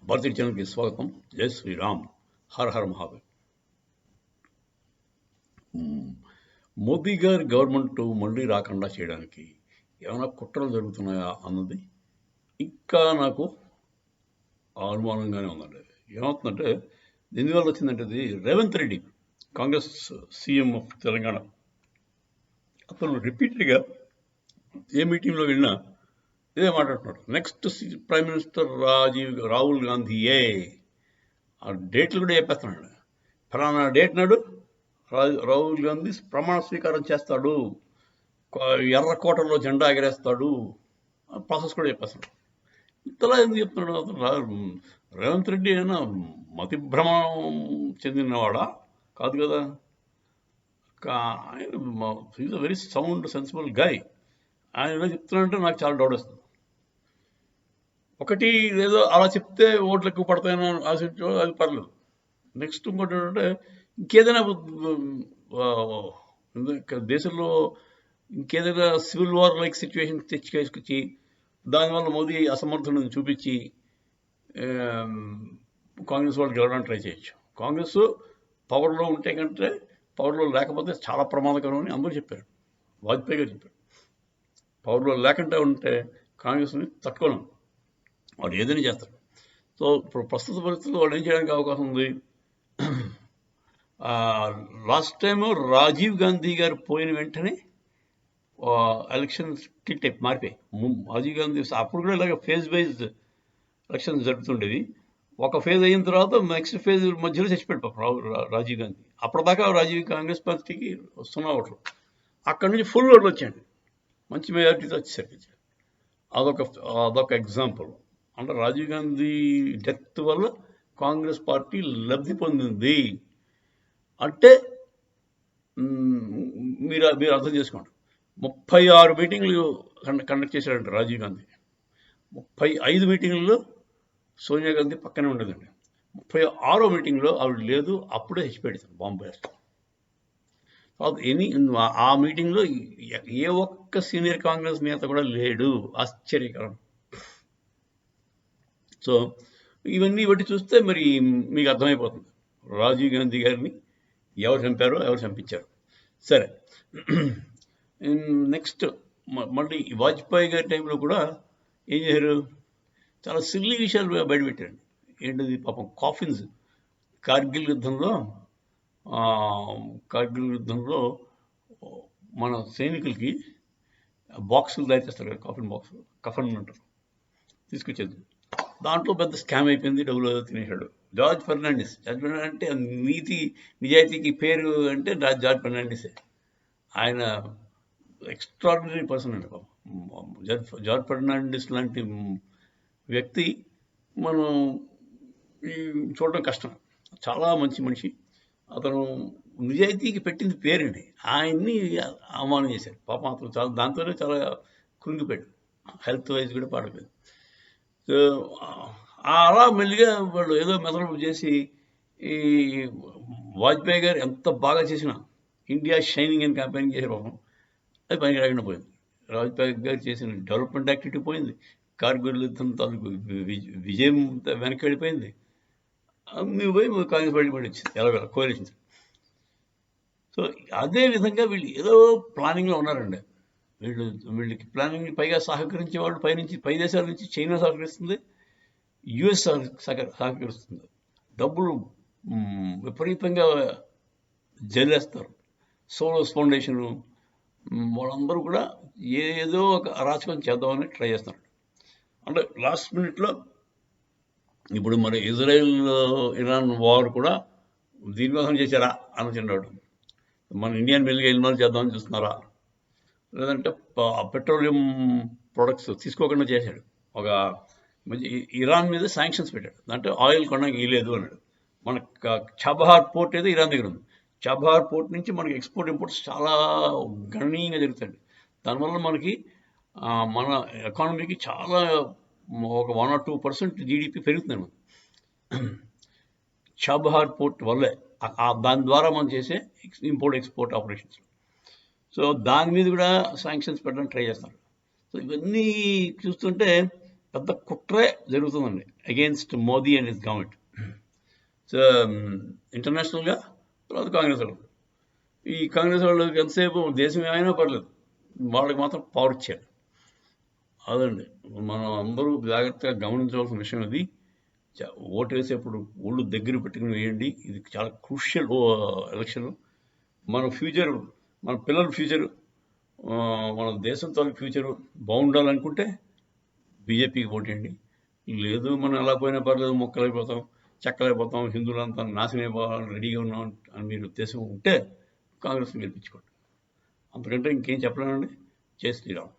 భారతీయ ఛానల్కి స్వాగతం. జై శ్రీరామ్. హర హర మహాదేవ్. మోదీ గారి గవర్నమెంట్ మళ్ళీ రాకుండా చేయడానికి ఏమైనా కుట్రలు జరుగుతున్నాయా అన్నది ఇంకా నాకు అనుమానంగానే ఉందండి. ఏమవుతుందంటే దీనివల్ల వచ్చిందంటే ఇది రేవంత్ రెడ్డి, కాంగ్రెస్ సీఎం ఆఫ్ తెలంగాణ, అతను రిపీటెడ్గా ఏ మీటింగ్లో వెళ్ళినా ఇదే మాట్లాడుతున్నాడు. నెక్స్ట్ ప్రైమ్ మినిస్టర్ రాహుల్ గాంధీయే. ఆ డేట్లు కూడా చెప్పేస్తున్నాడు. ఫలానా డేట్ నాడు రాహుల్ గాంధీ ప్రమాణ స్వీకారం చేస్తాడు, ఎర్రకోటలో జెండా ఎగరేస్తాడు, ప్రాసెస్ కూడా చెప్పేస్తున్నాడు. ఇంతలా ఎందుకు చెప్తున్నాడు అతను? రేవంత్ రెడ్డి అయినా మతిభ్రమం చెందినవాడా? కాదు కదా. Is a very sound sensible guy. ఆయన ఎలా చెప్తున్నాడంటే నాకు చాలా డౌట్ వస్తుంది. ఒకటి ఏదో అలా చెప్తే ఓట్లు ఎక్కువ పడతాయని ఆశించో అది పర్లేదు. నెక్స్ట్ ఇంకోటి ఏంటంటే ఇంకేదైనా దేశంలో ఇంకేదైనా సివిల్ వార్ లైక్ సిచ్యువేషన్ తెచ్చుకొచ్చి దానివల్ల మోదీ అసమర్థులను చూపించి కాంగ్రెస్ వాళ్ళు గెలవడానికి ట్రై చేయొచ్చు. కాంగ్రెస్ పవర్లో ఉంటే కంటే పవర్లో లేకపోతే చాలా ప్రమాదకరం అని అందరూ చెప్పారు. వాజ్పేయి గారు చెప్పారు. పవర్లో లేకుండా ఉంటే కాంగ్రెస్ని తట్టుకోలేం, వాడు ఏదైనా చేస్తారు. సో ఇప్పుడు ప్రస్తుత పరిస్థితుల్లో వాళ్ళు ఏం చేయడానికి అవకాశం ఉంది? లాస్ట్ టైము రాజీవ్ గాంధీ గారు పోయిన వెంటనే ఎలక్షన్ టిప్ మారిపోయి, రాజీవ్ గాంధీ అప్పుడు కూడా ఇలాగ ఫేజ్ వైజ్ ఎలక్షన్ జరుగుతుండేది. ఒక ఫేజ్ అయిన తర్వాత నెక్స్ట్ ఫేజ్ మధ్యలో చచ్చిపోయాడు రాజీవ్ గాంధీ. అప్పటిదాకా కాంగ్రెస్ పార్టీకి 0 ఓట్లు, అక్కడి నుంచి ఫుల్ ఓట్లు వచ్చాయండి, మంచి మెజారిటీతో వచ్చేసరికి. అదొక ఎగ్జాంపుల్. అంటే రాజీవ్ గాంధీ డెత్ వల్ల కాంగ్రెస్ పార్టీ లబ్ధి పొందింది అంటే మీరు అర్థం చేసుకోండి. 36 మీటింగ్లు కండక్ట్ చేశాడంట రాజీవ్ గాంధీ. 35 మీటింగ్లలో సోనియా గాంధీ పక్కనే ఉండేదండి. 36వ మీటింగ్లో ఆవిడ లేదు, అప్పుడే చచ్చిపోయాడు బాంబు వేస్తాం. ఆ మీటింగ్లో ఏ ఒక్క సీనియర్ కాంగ్రెస్ నేత కూడా లేడు. ఆశ్చర్యకరం. సో ఇవన్నీ బట్టి చూస్తే మరి మీకు అర్థమైపోతుంది రాజీవ్ గాంధీ గారిని ఎవరు చంపారో, ఎవరు చంపించారు. సరే, నెక్స్ట్ మళ్ళీ వాజ్పేయి గారి టైంలో కూడా ఏం చేశారు? చాలా సిల్లీ విషయాలు బయటపెట్టారు. ఏంటిది? పాపం కాఫిన్స్ కార్గిల్ యుద్ధంలో మన సైనికులకి బాక్సులు తయారు చేస్తారు కదా, కాఫిన్ బాక్స్, కఫన్ అంటారు, తీసుకొచ్చేది. దాంట్లో పెద్ద స్కామ్ అయిపోయింది, డబ్బులు తినేశాడు జార్జ్ ఫెర్నాండిస్. అంటే నిజాయితీకి పేరు అంటే జార్జ్ ఫెర్నాండిసే. ఆయన ఎక్స్ట్రాడినరీ పర్సన్ అండి పాపం. జార్జ్ ఫెర్నాండిస్ లాంటి వ్యక్తి మనం చూడడం కష్టం. చాలా మంచి మనిషి. అతను నిజాయితీకి పెట్టింది పేరండి. ఆయన్ని అవమానం చేశారు పాపం. అతను దాంతోనే చాలా కృంగిపోయాడు, హెల్త్ వైజ్ కూడా పాడలేదు. అలా మెల్లిగా వాళ్ళు ఏదో మెదడు చేసి, ఈ వాజ్పేయి గారు ఎంత బాగా చేసినా ఇండియా షైనింగ్ అని క్యాంపెయిన్ చేసే పాపం అది పనికి రాకుండా పోయింది. వాజ్పేయి గారు చేసిన డెవలప్మెంట్ యాక్టివిటీ పోయింది. కార్గిల్ యుద్ధం తాలూకు విజయం వెనక్కి వెళ్ళిపోయింది. మేము పోయి కాంగ్రెస్ పార్టీ పడి వచ్చింది ఎలాగ కోalition. సో అదే విధంగా వీళ్ళు ఏదో ప్లానింగ్లో ఉన్నారండి. వీళ్ళకి ప్లానింగ్ పైగా సహకరించే వాళ్ళు పై దేశాల నుంచి చైనా సహకరిస్తుంది, యుఎస్ సహకరిస్తుంది. డబ్బులు విపరీతంగా జల్లేస్తారు. సోరోస్ ఫౌండేషన్ వాళ్ళందరూ కూడా ఏదో ఒక అరాచకం చేద్దామని ట్రై చేస్తున్నారు. అంటే లాస్ట్ మినిట్లో ఇప్పుడు మరి ఇజ్రాయెల్ ఇరాన్ వార్ కూడా దీనికోసం చేశారా అని చిన్నాడు. మన ఇండియన్ మిల్గా ఇన్వాల్వ్ చేద్దామని చూస్తున్నారా, లేదంటే పెట్రోలియం ప్రొడక్ట్స్ తీసుకోకుండా చేశాడు. ఒక ఇరాన్ మీద శాంక్షన్స్ పెట్టాడు, అంటే ఆయిల్ కొనడానికి వీలేదు అన్నాడు. మన చబహార్ పోర్ట్ ఏదో ఇరాన్ దగ్గర ఉంది. చబహార్ పోర్ట్ నుంచి మనకి ఎక్స్పోర్ట్ ఇంపోర్ట్స్ చాలా గణనీయంగా జరుగుతాయి. దానివల్ల మనకి మన ఎకానమీకి చాలా ఒక 1 or 2% జీడిపి పెరుగుతుంది మనకి చబహార్ పోర్ట్ వల్లే. దాని ద్వారా మనం చేసే ఇంపోర్ట్ ఎక్స్పోర్ట్ ఆపరేషన్స్. సో దాని మీద కూడా శాంక్షన్స్ పెట్టడానికి ట్రై చేస్తారు. సో ఇవన్నీ చూస్తుంటే పెద్ద కుట్రే జరుగుతుందండి against Modi and his government. So ఇంటర్నేషనల్గా తర్వాత కాంగ్రెస్ వాళ్ళు, ఈ కాంగ్రెస్ వాళ్ళకి ఎంతసేపు దేశం ఏమైనా పర్లేదు, వాళ్ళకి మాత్రం పవర్ ఇచ్చారు. అదండి మనం అందరూ జాగ్రత్తగా గమనించవలసిన విషయం ఇది. ఓటు వేసేప్పుడు ఒళ్ళు దగ్గర పెట్టుకుని వేయండి. ఇది చాలా క్రూషియల్ ఎలక్షన్. మన ఫ్యూచర్, మన పిల్లల ఫ్యూచరు, మన దేశం తాలూకు ఫ్యూచరు బాగుండాలనుకుంటే బీజేపీకి ఓటేయండి. లేదు మనం ఎలా పోయినా పర్లేదు, మొక్కలైపోతాం, చెక్కలైపోతాం, హిందువులంతా నాశనం అయిపోవాలని రెడీగా ఉన్నాం అని మీరు ఉద్దేశం ఉంటే కాంగ్రెస్ని గెలిపించుకోండి. అంతకంటే ఇంకేం చెప్పలేనండి. జై శ్రీరామ్.